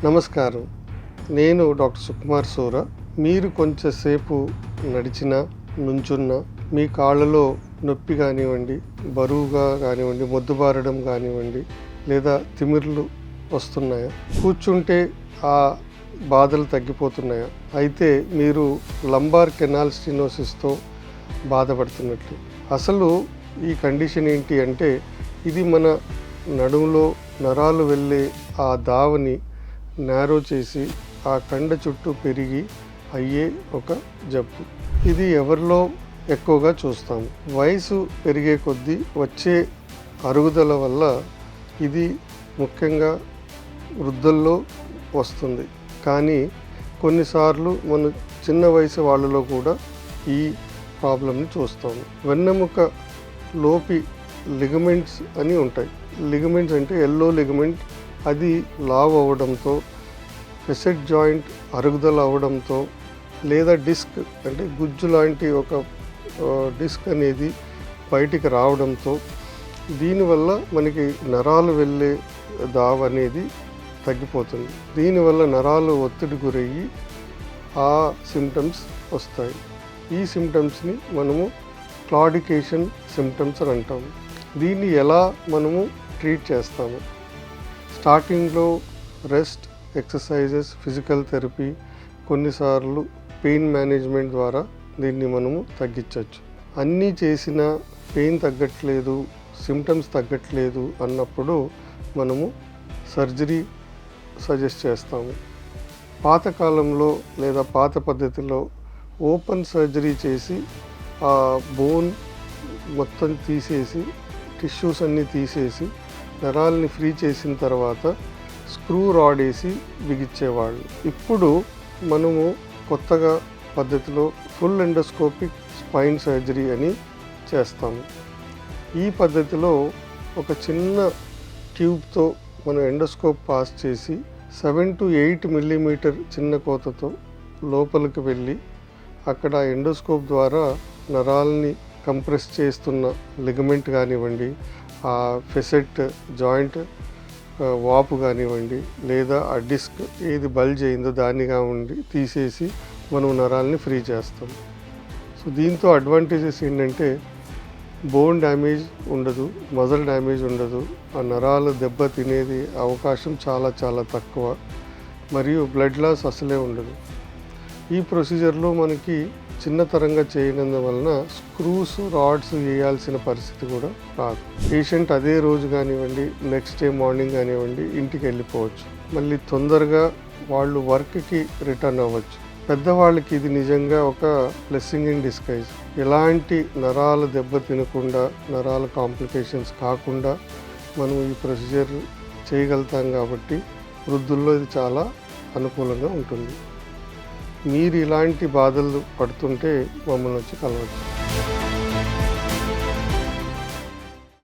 నమస్కారం. నేను డాక్టర్ సుకుమార్ సూర. మీరు కొంచెంసేపు నడిచినా, నుంచున్నా మీ కాళ్ళలో నొప్పి కానివ్వండి, బరువుగా కానివ్వండి, మొద్దుబారడం కానివ్వండి, లేదా తిమిర్లు వస్తున్నాయా? కూర్చుంటే ఆ బాధలు తగ్గిపోతున్నాయా? అయితే మీరు లంబార్ కెనాల్ స్టెనోసిస్తో బాధపడుతున్నట్లు. అసలు ఈ కండిషన్ ఏంటి అంటే, ఇది మన నడుములో నరాలు వెళ్ళే ఆ దావని నేరో చేసి ఆ కండ చుట్టూ పెరిగి అయ్యే ఒక జబ్బు. ఇది ఎవరిలో ఎక్కువగా చూస్తాము. వయసు పెరిగే కొద్దీ వచ్చే అరుగుదల వల్ల ఇది ముఖ్యంగా వృద్ధుల్లో వస్తుంది. కానీ కొన్నిసార్లు మన చిన్న వయసు వాళ్ళలో కూడా ఈ ప్రాబ్లమ్ని చూస్తాము. వెన్నెముక లోపి లిగమెంట్స్ అని ఉంటాయి. లిగమెంట్స్ అంటే ఎల్లో లిగమెంట్, అది లావ్ అవ్వడంతో, ఫెసెట్ జాయింట్ అరుగుదల అవ్వడంతో, లేదా డిస్క్ అంటే గుజ్జు లాంటి ఒక డిస్క్ అనేది బయటికి రావడంతో, దీనివల్ల మనకి నరాలు వెళ్ళే దావ అనేది తగ్గిపోతుంది. దీనివల్ల నరాలు ఒత్తిడి గురయ్యి ఆ సిమ్టమ్స్ వస్తాయి. ఈ సిమ్టమ్స్ని మనము క్లాడికేషన్ సిమ్టమ్స్ అని అంటాము. దీన్ని ఎలా మనము ట్రీట్ చేస్తాము? స్టార్టింగ్లో రెస్ట్, ఎక్సర్సైజెస్, ఫిజికల్ థెరపీ, కొన్నిసార్లు పెయిన్ మేనేజ్మెంట్ ద్వారా దీన్ని మనము తగ్గించవచ్చు. అన్నీ చేసినా పెయిన్ తగ్గట్లేదు, సిమ్టమ్స్ తగ్గట్లేదు అన్నప్పుడు మనము సర్జరీ సజెస్ట్ చేస్తాము. పాతకాలంలో లేదా పాత పద్ధతిలో ఓపెన్ సర్జరీ చేసి ఆ బోన్ మొత్తం తీసేసి, టిష్యూస్ అన్నీ తీసేసి, నరాలని ఫ్రీ చేసిన తర్వాత స్క్రూ రాడ్ వేసి బిగించేవాళ్ళు. ఇప్పుడు మనము కొత్తగా పద్ధతిలో ఫుల్ ఎండోస్కోపిక్ స్పైన్ సర్జరీ అని చేస్తాము. ఈ పద్ధతిలో ఒక చిన్న ట్యూబ్తో మనం ఎండోస్కోప్ పాస్ చేసి 7 to 8 మిల్లీమీటర్ చిన్న కోతతో లోపలికి వెళ్ళి అక్కడ ఎండోస్కోప్ ద్వారా నరాలని కంప్రెస్ చేస్తున్న లిగమెంట్ కానివ్వండి, ఆ ఫెసెట్ జాయింట్ వాపు కానివ్వండి, లేదా ఆ డిస్క్ ఏది బల్జ్ అయిందో దాన్ని కానివ్వండి తీసేసి మనం నరాలని ఫ్రీ చేస్తాం. సో దీంతో అడ్వాంటేజెస్ ఏంటంటే బోన్ డ్యామేజ్ ఉండదు, మజిల్ డ్యామేజ్ ఉండదు, ఆ నరాలు దెబ్బ తినేది అవకాశం చాలా చాలా తక్కువ, మరియు బ్లడ్ లాస్ అసలే ఉండదు. ఈ ప్రొసీజర్లో మనకి చిన్నతరంగా చేయనందువలన స్క్రూస్, రాడ్స్ వేయాల్సిన పరిస్థితి కూడా రాదు. పేషెంట్ అదే రోజు కానివ్వండి, నెక్స్ట్ డే మార్నింగ్ కానివ్వండి ఇంటికి వెళ్ళిపోవచ్చు. మళ్ళీ తొందరగా వాళ్ళు వర్క్కి రిటర్న్ అవ్వచ్చు. పెద్దవాళ్ళకి ఇది నిజంగా ఒక బ్లెస్సింగ్ ఇన్ డిస్గైజ్. ఎలాంటి నరాల దెబ్బ తినకుండా, నరాల కాంప్లికేషన్స్ కాకుండా మనం ఈ ప్రొసీజర్ చేయగలుగుతాం కాబట్టి వృద్ధుల్లో ఇది చాలా అనుకూలంగా ఉంటుంది. మీరు ఇలాంటి బాధలు పడుతుంటే మమ్మల్ని వచ్చి కలవచ్చు.